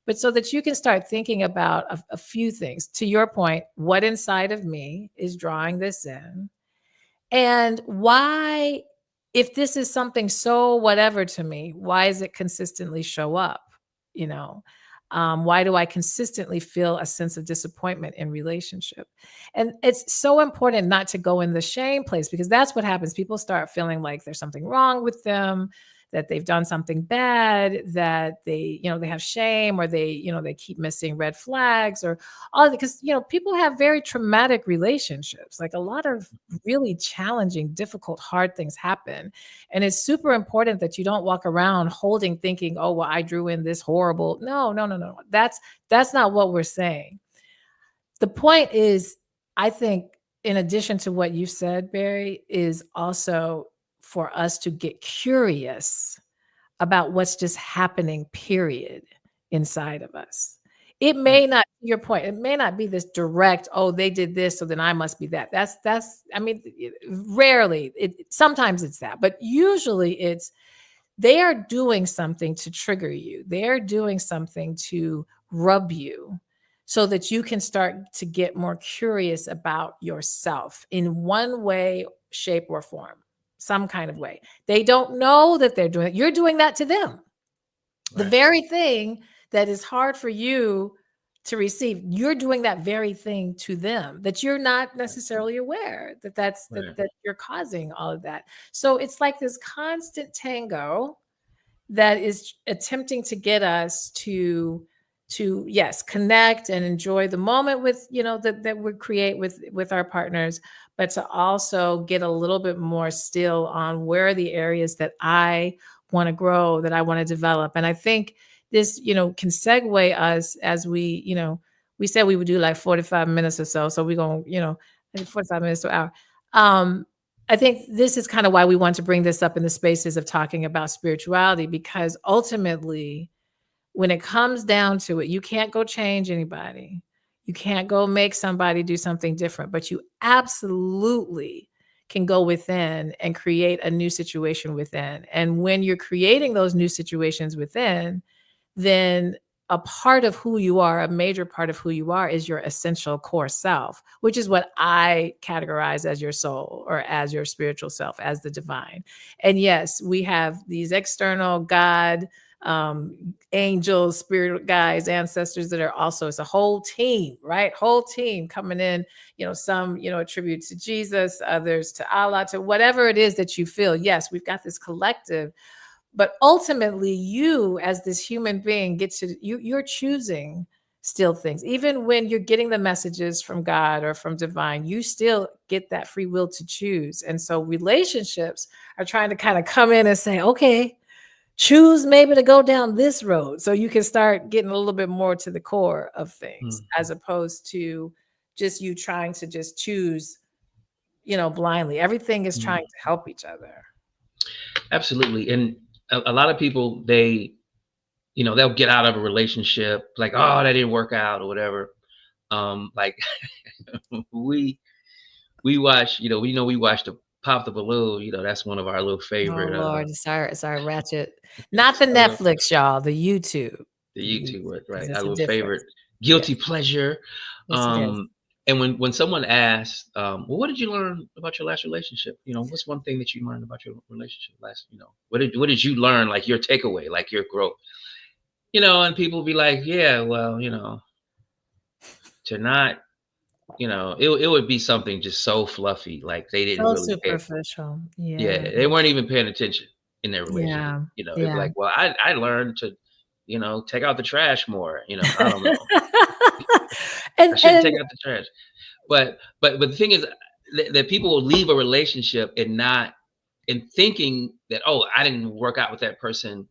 S1: but so that you can start thinking about a few things. To your point, what inside of me is drawing this in? And why, if this is something so whatever to me, why does it consistently show up? You know, why do I consistently feel a sense of disappointment in relationship? And it's so important not to go in the shame place, because that's what happens. People start feeling like there's something wrong with them, that they've done something bad, that they have shame, or they keep missing red flags, or all, because people have very traumatic relationships. Like, a lot of really challenging, difficult, hard things happen. And it's super important that you don't walk around holding, thinking, oh, well, I drew in this horrible. No, no, no, no. That's not what we're saying. The point is, I think, in addition to what you said, Barry, is also for us to get curious about what's just happening, period, inside of us. It
S2: Right.
S1: may not, to your point, it may not be this direct, oh, they did this, so then I must be that. I mean, rarely, sometimes it's that, but usually it's, they are doing something to trigger you. They're doing something to rub you so that you can start to get more curious about yourself in one way, shape, or form, some kind of way. They don't know that they're doing it. You're doing that to them. The
S2: Right.
S1: very thing that is hard for you to receive, you're doing that very thing to them, that you're not
S2: Right.
S1: necessarily aware
S2: Right.
S1: that you're causing all of that. So it's like this constant tango that is attempting to get us to, yes, connect and enjoy the moment with, that we create with our partners, but to also get a little bit more still on where are the areas that I want to grow, that I want to develop. And I think this, can segue us as we said we would do like 45 minutes or so. So we're going, 45 minutes to an hour. I think this is kind of why we want to bring this up in the spaces of talking about spirituality, because ultimately, when it comes down to it, you can't go change anybody. You can't go make somebody do something different, but you absolutely can go within and create a new situation within. And when you're creating those new situations within, then a part of who you are, a major part of who you are, is your essential core self, which is what I categorize as your soul or as your spiritual self, as the divine. And yes, we have these external God, angels, spirit guides, ancestors that are also, it's a whole team, right? Whole team coming in, some, attribute to Jesus, others to Allah, to whatever it is that you feel. Yes, we've got this collective, but ultimately you as this human being you're choosing still things. Even when you're getting the messages from God or from divine, you still get that free will to choose. And so relationships are trying to kind of come in and say, okay, choose maybe to go down this road, so you can start getting a little bit more to the core of things,
S2: Mhm.
S1: as opposed to just you trying to just choose, blindly. Everything is
S2: Mhm.
S1: trying to help each other.
S2: Absolutely. And a lot of people, they'll get out of a relationship like, oh, that didn't work out or whatever. Like we we watch, we watched the Pop the Balloon. That's one of our little
S1: Oh
S2: favorite
S1: Lord, it's our ratchet. Not the
S2: our little,
S1: Netflix, y'all, the YouTube.
S2: the
S1: The
S2: YouTube
S1: YouTube,
S2: one,
S1: because
S2: right? Our
S1: it's a
S2: little
S1: difference.
S2: favorite
S1: Yes.
S2: guilty pleasure.
S1: Yes, it is.
S2: Um, and when someone asks, well, what did you learn about your last relationship? What's one thing that you learned about your relationship last? What did you learn, like your takeaway, like your growth? And people be like, yeah, well, to not, it would be something just so fluffy, like they didn't
S1: So
S2: really pay.
S1: superficial.
S2: Yeah,
S1: Yeah.
S2: they weren't even paying attention in their relationship.
S1: Yeah.
S2: It'd be
S1: Yeah.
S2: like, well, I learned to, take out the trash more. I don't know. I
S1: And
S2: shouldn't
S1: and
S2: take out the trash. But the thing is that people will leave a relationship and not and thinking that, oh, I didn't work out with that person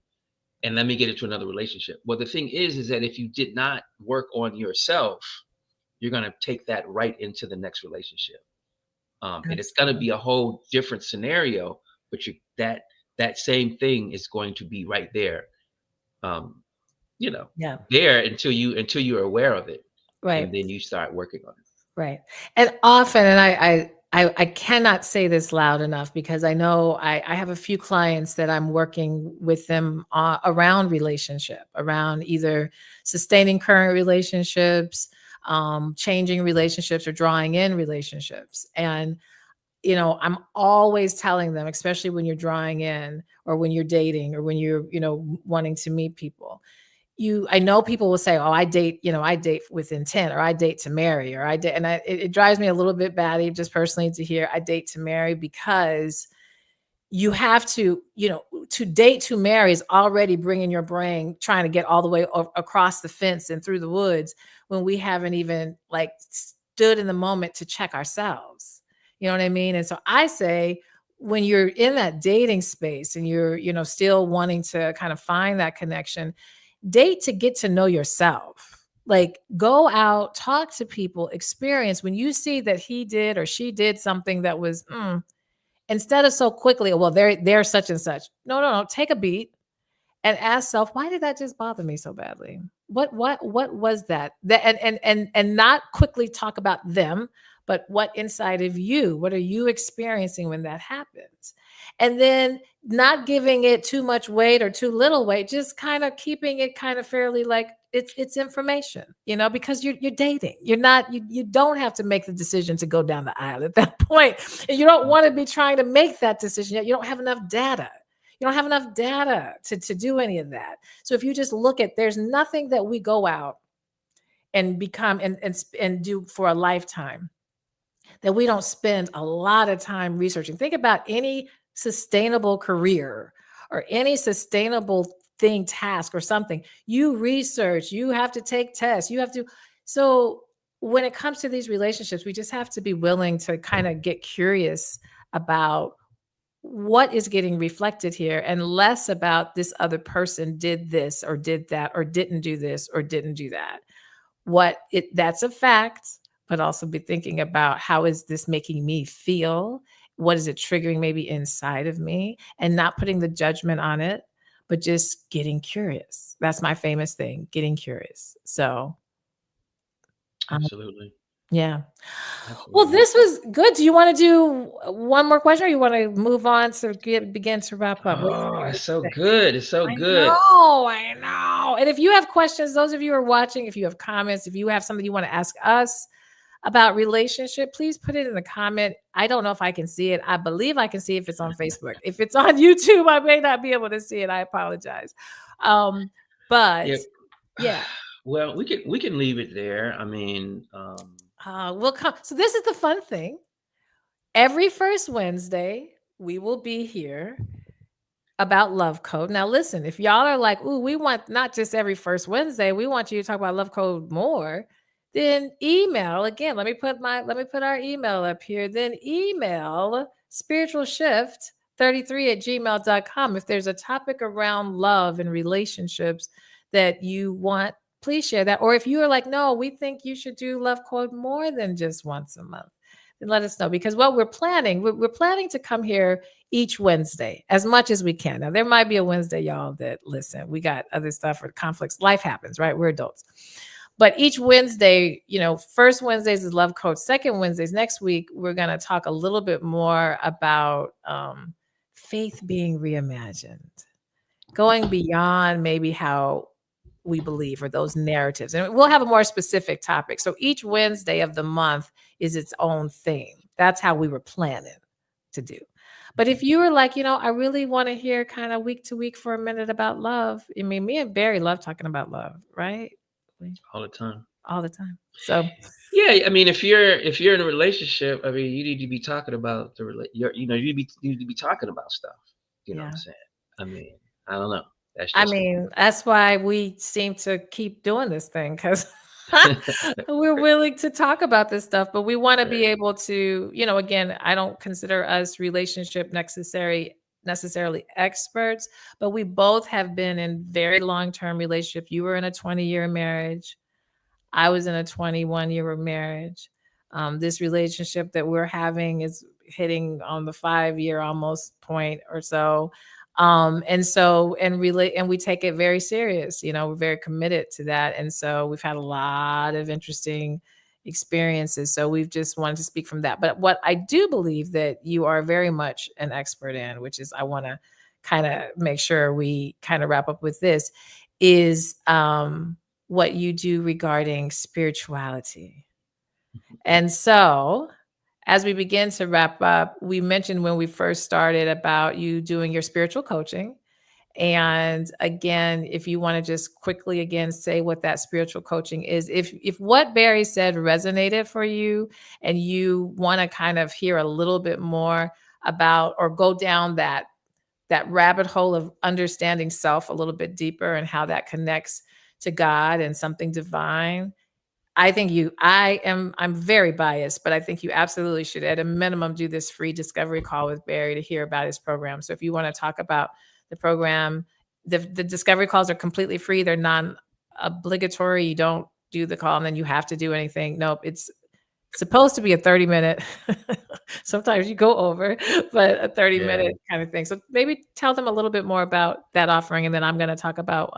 S2: and let me get into another relationship. Well, the thing is that if you did not work on yourself, you're gonna take that right into the next relationship. And it's gonna
S1: absolutely.
S2: be a whole different scenario, but that same thing is going to be right there. Um, you know,
S1: Yeah.
S2: there until you're aware of it, and
S1: Right.
S2: then you start working on it.
S1: Right. And often, and I cannot say this loud enough, because I know I have a few clients that I'm working with them around relationship, around either sustaining current relationships, changing relationships, or drawing in relationships. And I'm always telling them, especially when you're drawing in, or when you're dating, or when you're, wanting to meet people. I know people will say, "Oh, I date with intent, or I date to marry, or I date," and it drives me a little bit batty, just personally, to hear "I date to marry," because you have to, to date to marry is already bringing your brain trying to get all the way across the fence and through the woods, when we haven't even like stood in the moment to check ourselves. You know what I mean? And so I say, when you're in that dating space and you're, still wanting to kind of find that connection, date to get to know yourself. Like, go out, talk to people, experience. When you see that he did or she did something that was, instead of so quickly, well, they're such and such. No, no, no. Take a beat and ask self, why did that just bother me so badly? What was that? That and not quickly talk about them, but what inside of you? What are you experiencing when that happens? And then not giving it too much weight or too little weight, just kind of keeping it kind of fairly, like it's information, because you're dating. You're not you don't have to make the decision to go down the aisle at that point. And you don't want to be trying to make that decision yet. You don't have enough data. You don't have enough data to do any of that. So if you just look at, there's nothing that we go out and become and do for a lifetime that we don't spend a lot of time researching. Think about any sustainable career or any sustainable thing, task, or something. You research, you have to take tests, you have to. So when it comes to these relationships, we just have to be willing to kind of get curious about what is getting reflected here, and less about this other person did this or did that or didn't do this or didn't do that. That's a fact, but also be thinking about, how is this making me feel, What is it triggering maybe inside of me, and not putting the judgment on it, but just getting curious. That's my famous thing, getting curious. So, um,
S2: Absolutely.
S1: yeah. Well,
S2: Absolutely.
S1: this was good. Do you want to do one more question, or you want to move on to begin to wrap up?
S2: Oh,
S1: What
S2: it's
S1: do
S2: so
S1: you think?
S2: good. It's so
S1: I
S2: good.
S1: know, I know. And if you have questions, those of you who are watching, if you have comments, if you have something you want to ask us about relationship, please put it in the comment. I don't know if I can see it. I believe I can see if it's on Facebook. If it's on YouTube, I may not be able to see it. I apologize. Um, but
S2: Yeah.
S1: yeah,
S2: Well, we can leave it there. I mean,
S1: we'll come. So this is the fun thing. Every first Wednesday, we will be here about Love Code. Now, listen, if y'all are like, "Ooh, we want not just every first Wednesday, we want you to talk about Love Code more," then email again. Let me put our email up here. Then email spiritualshift33@gmail.com. If there's a topic around love and relationships that you want, please share that. Or if you are like, "No, we think you should do Love Code more than just once a month," then let us know. Because what we're planning to come here each Wednesday as much as we can. Now, there might be a Wednesday, y'all, that listen, we got other stuff or conflicts. Life happens, right? We're adults. But each Wednesday, first Wednesdays is Love Coach. Second Wednesdays, next week, we're going to talk a little bit more about faith being reimagined, going beyond maybe how we believe or those narratives. And we'll have a more specific topic. So each Wednesday of the month is its own theme. That's how we were planning to do. But if you were like, I really want to hear kind of week to week for a minute about love. I mean, me and Barry love talking about love, right?
S2: all the time.
S1: All the time. So
S2: Yeah, I mean, if you're in a relationship, I mean, you need to be talking about you need to be talking about stuff. You know what
S1: yeah.
S2: I'm saying? I mean, I don't know. That's
S1: I
S2: just
S1: mean, that's why we seem to keep doing this thing, because we're willing to talk about this stuff, but we want to be
S2: right.
S1: able to, again, I don't consider us relationship necessarily experts, but we both have been in very long-term relationships. You were in a 20-year marriage. I was in a 21-year marriage. This relationship that we're having is hitting on the 5-year almost point or so. And we take it very serious. We're very committed to that. And so we've had a lot of interesting experiences. So we've just wanted to speak from that. But what I do believe that you are very much an expert in, which is I want to kind of make sure we kind of wrap up with this, is what you do regarding spirituality. And so, as we begin to wrap up, we mentioned when we first started about you doing your spiritual coaching. And again, if you want to just quickly again say what that spiritual coaching is, if what Barry said resonated for you and you want to kind of hear a little bit more about or go down that rabbit hole of understanding self a little bit deeper and how that connects to God and something divine. I'm very biased, but I think you absolutely should at a minimum do this free discovery call with Barry to hear about his program. So if you want to talk about the program, the discovery calls are completely free. They're non-obligatory. You don't do the call and then you have to do anything. Nope. It's supposed to be a 30-minute. Sometimes you go over, but a 30-minute
S2: Yeah.
S1: kind of thing. So maybe tell them a little bit more about that offering, and then I'm going to talk about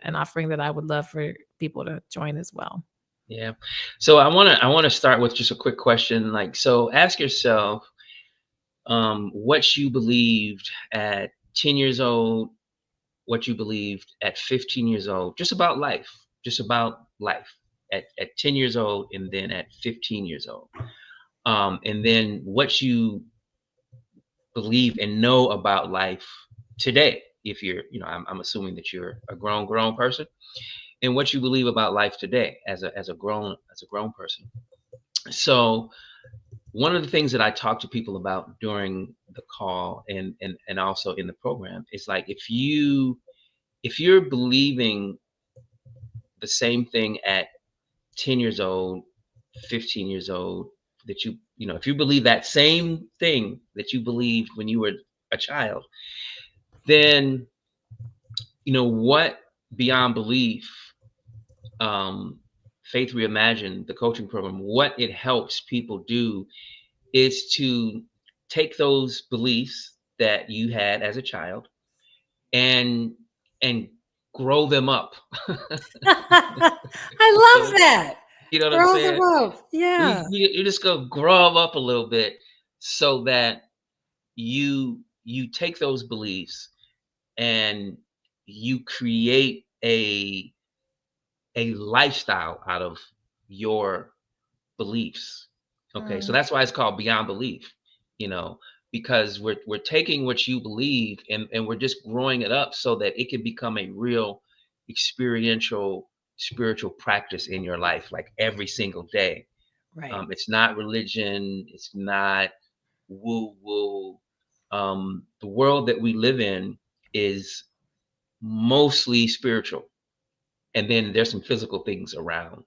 S1: an offering that I would love for people to join as well.
S2: Yeah. So I wanna start with just a quick question. Like, so ask yourself, what you believed at 10 years old, what you believed at 15 years old, just about life at 10 years old, and then at 15 years old. And then what you believe and know about life today. If I'm assuming that you're a grown person, and what you believe about life today as a grown person. So one of the things that I talk to people about during the call and also in the program is like, if you're believing the same thing at 10 years old, 15 years old, that if you believe that same thing that you believed when you were a child, then what beyond belief, um, Faith Reimagined, the coaching program, what it helps people do is to take those beliefs that you had as a child and and grow them up.
S1: I love that.
S2: You know what I'm
S1: Grow them
S2: saying?
S1: up. Yeah.
S2: You just go grow them up a little bit so that you take those beliefs and you create a lifestyle out of your beliefs. Okay, so
S1: Mm,
S2: that's why it's called beyond belief, you know, because we're taking what you believe and we're just growing it up so that it can become a real experiential spiritual practice in your life, like every single day.
S1: right.
S2: It's not religion, it's not woo woo. The world that we live in is mostly spiritual, and then there's some physical things around,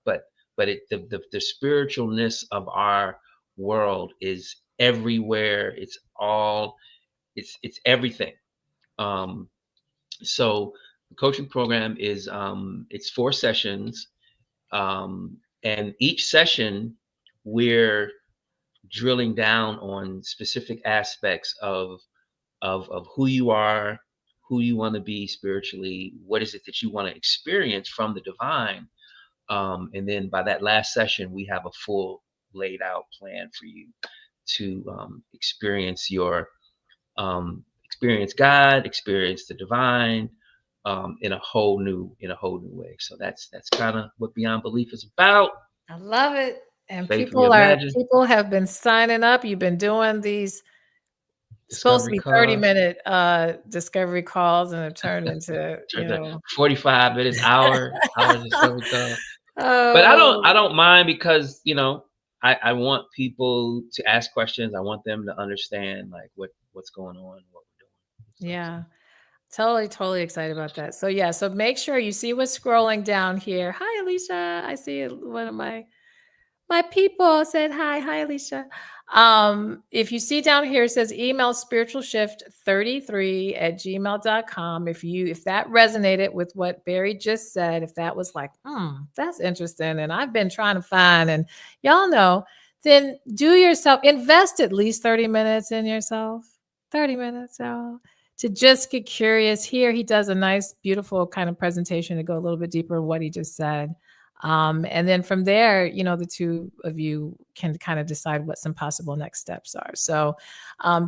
S2: but the spiritualness of our world is everywhere. It's all it's everything. um so the coaching program is it's 4 sessions, and each session we're drilling down on specific aspects of who you are, who you want to be spiritually, what is it that you want to experience from the divine. And then by that last session, we have a full laid out plan for you to experience God, experience the divine, in a whole new way. So that's kind of what Beyond Belief is about.
S1: I love it. And
S2: Faith and Imagine,
S1: people have been signing up. You've been doing these supposed to
S2: Discovery
S1: be
S2: Cause,
S1: 30-minute discovery calls and have turned into,
S2: turns out 45 minutes, hour Discovery Cause. But I
S1: oh
S2: don't mind because I want people to ask questions. I want them to understand like what's going on, what we're doing. So
S1: yeah. Totally, totally excited about that. So yeah, so make sure you see what's scrolling down here. Hi, Alicia. I see one of my people said hi. Hi, Alicia. If you see down here, it says email spiritualshift33@gmail.com. If that resonated with what Barry just said, if that was like, that's interesting, and I've been trying to find, and y'all know, then do yourself, invest at least 30 minutes in yourself. 30 minutes, y'all. To just get curious. Here, he does a nice, beautiful kind of presentation to go a little bit deeper in what he just said. And then from there, the two of you can kind of decide what some possible next steps are. So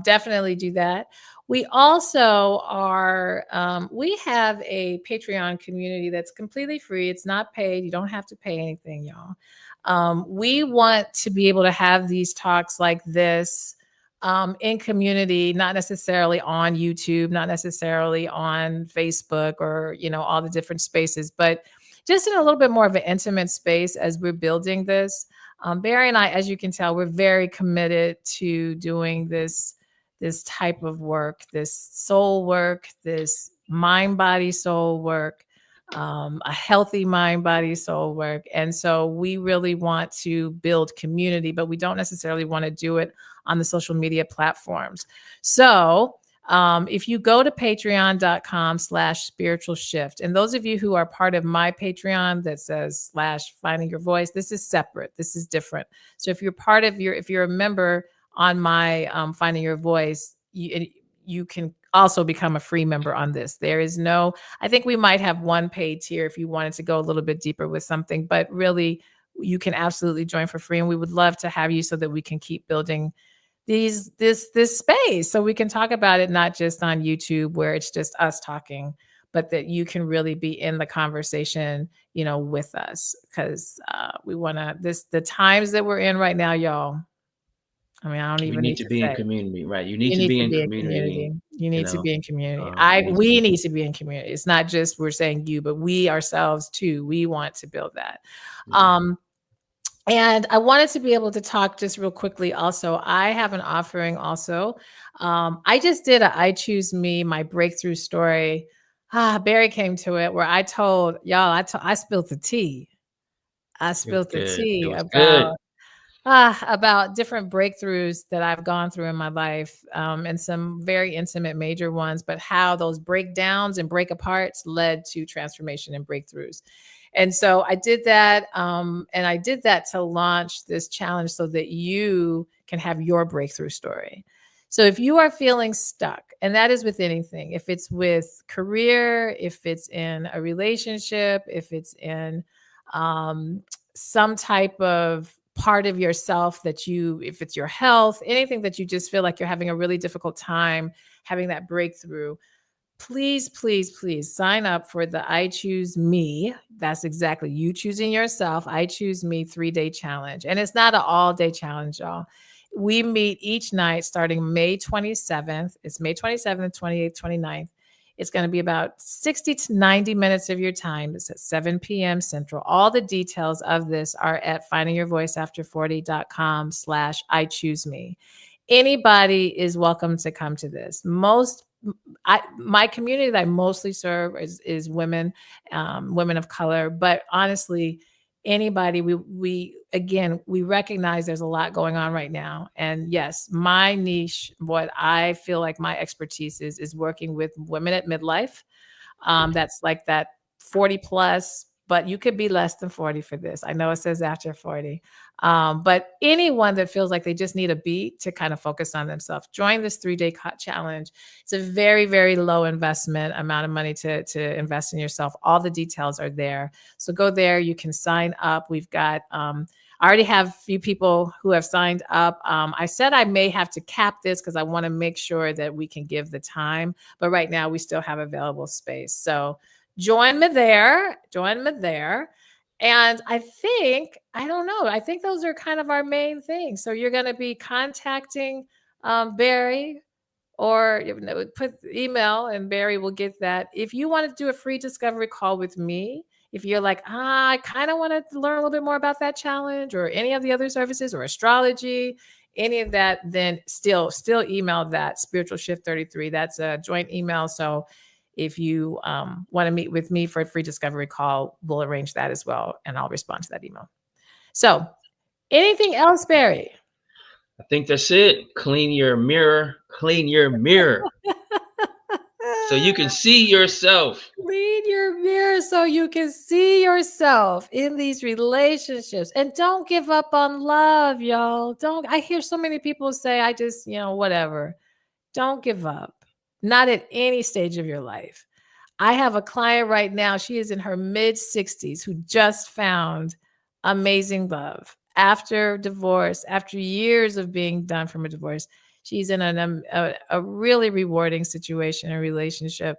S1: definitely do that. We also we have a Patreon community that's completely free. It's not paid. You don't have to pay anything, y'all. We want to be able to have these talks like this in community, not necessarily on YouTube, not necessarily on Facebook or, all the different spaces, but just in a little bit more of an intimate space as we're building this. Barry and I, as you can tell, we're very committed to doing this type of work, this soul work, this mind, body, soul work, a healthy mind, body, soul work. And so we really want to build community, but we don't necessarily want to do it on the social media platforms. So if you go to patreon.com/spiritual shift, and those of you who are part of my Patreon that says /finding your voice, this is separate. This is different. So if you're if you're a member on my Finding Your Voice, you can also become a free member on this. There is I think we might have one paid tier if you wanted to go a little bit deeper with something, but really you can absolutely join for free. And we would love to have you so that we can keep building this space so we can talk about it, not just on YouTube where it's just us talking, but that you can really be in the conversation, with us. Because we want the times that we're in right now, y'all. I mean, I don't
S2: we
S1: even
S2: need
S1: need
S2: to
S1: to
S2: be in
S1: say.
S2: community, right? You need
S1: You
S2: to
S1: need
S2: be
S1: to
S2: in
S1: be in
S2: community.
S1: community. You
S2: You
S1: need to
S2: know,
S1: be in community.
S2: we need to
S1: We
S2: be.
S1: need to be in community. It's not just we're saying you, but we ourselves too. We want to build that.
S2: Mhm.
S1: And I wanted to be able to talk just real quickly. Also, I have an offering. Also, I just did I Choose Me, my breakthrough story. Barry came to it where I told y'all. I spilled the tea. I
S2: It was
S1: spilled the
S2: good. It
S1: tea
S2: was good.
S1: about different breakthroughs that I've gone through in my life, and some very intimate, major ones, but how those breakdowns and break aparts led to transformation and breakthroughs. And so I did that. And I did that to launch this challenge so that you can have your breakthrough story. So if you are feeling stuck, and that is with anything, if it's with career, if it's in a relationship, if it's in some type of part of yourself that you, if it's your health, anything that you just feel like you're having a really difficult time having that breakthrough, please, please, please sign up for the I Choose Me. That's exactly you choosing yourself. I Choose Me 3-day challenge. And it's not an all-day challenge, y'all. We meet each night starting May 27th. It's May 27th, 28th, 29th. It's going to be about 60 to 90 minutes of your time. It's at 7 p.m. Central. All the details of this are at findingyourvoiceafter40.com/I choose me. Anybody is welcome to come to this. My community that I mostly serve is women, women of color. But honestly, anybody, we again, we recognize there's a lot going on right now. And yes, my niche, what I feel like my expertise is working with women at midlife. That's like that 40 plus, but you could be less than 40 for this. I know it says after 40. But anyone that feels like they just need a beat to kind of focus on themselves, join this 3-day challenge. It's a very, very low investment amount of money to invest in yourself. All the details are there. So go there. You can sign up. We've got, I already have a few people who have signed up. I said I may have to cap this because I want to make sure that we can give the time. But right now we still have available space. So join me there. Join me there. And I think, I don't know, I think those are kind of our main things. So you're going to be contacting Barry, or put email and Barry will get that. If you want to do a free discovery call with me, if you're like, I kind of want to learn a little bit more about that challenge or any of the other services or astrology, any of that, then still email that Spiritual Shift 33. That's a joint email. So if you want to meet with me for a free discovery call, we'll arrange that as well. And I'll respond to that email. So anything else, Barry?
S2: I think that's it. Clean your mirror. Clean your mirror. So you can see yourself.
S1: Clean your mirror so you can see yourself in these relationships. And don't give up on love, y'all. I hear so many people say, I just, whatever. Don't give up. Not at any stage of your life. I have a client right now. She is in her mid 60s who just found amazing love after divorce, after years of being done from a divorce. She's in a really rewarding situation and relationship.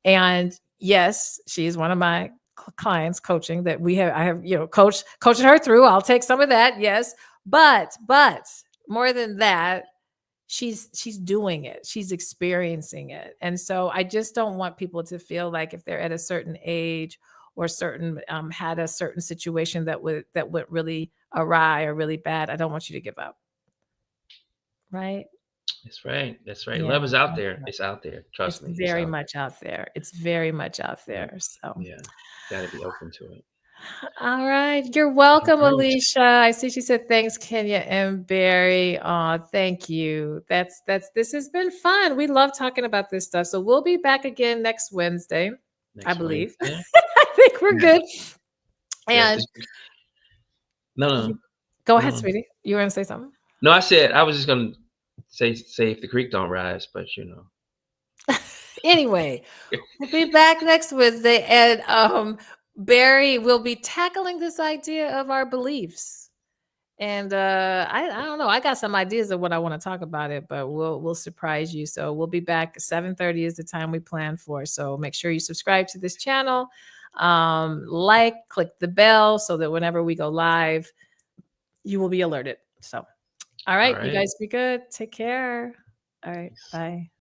S1: And yes, she's one of my clients coaching that I have, coaching her through. I'll take some of that. Yes. But more than that, she's doing it. She's experiencing it. And so I just don't want people to feel like if they're at a certain age or had a certain situation that went really awry or really bad, I don't want you to give up. Right?
S2: That's right. That's right.
S1: Yeah,
S2: Love is out there. It's out there. Trust me.
S1: It's very much out there. It's very much out there. So
S2: yeah, got to be open to it.
S1: All right. You're welcome, Alicia. I see she said thanks, Kenya and Barry. Thank you. This has been fun. We love talking about this stuff. So we'll be back again next Wednesday, I believe.
S2: Wednesday.
S1: I think we're good. And
S2: no.
S1: Go ahead, sweetie. You were gonna say something?
S2: No, I said I was just gonna say if the creek don't rise, but
S1: Anyway, we'll be back next Wednesday, and Barry will be tackling this idea of our beliefs. And I don't know. I got some ideas of what I want to talk about it, but we'll surprise you. So we'll be back. 7:30 is the time we plan for. So make sure you subscribe to this channel, click the bell so that whenever we go live, you will be alerted. So, all right. You guys be good. Take care. All right. Bye.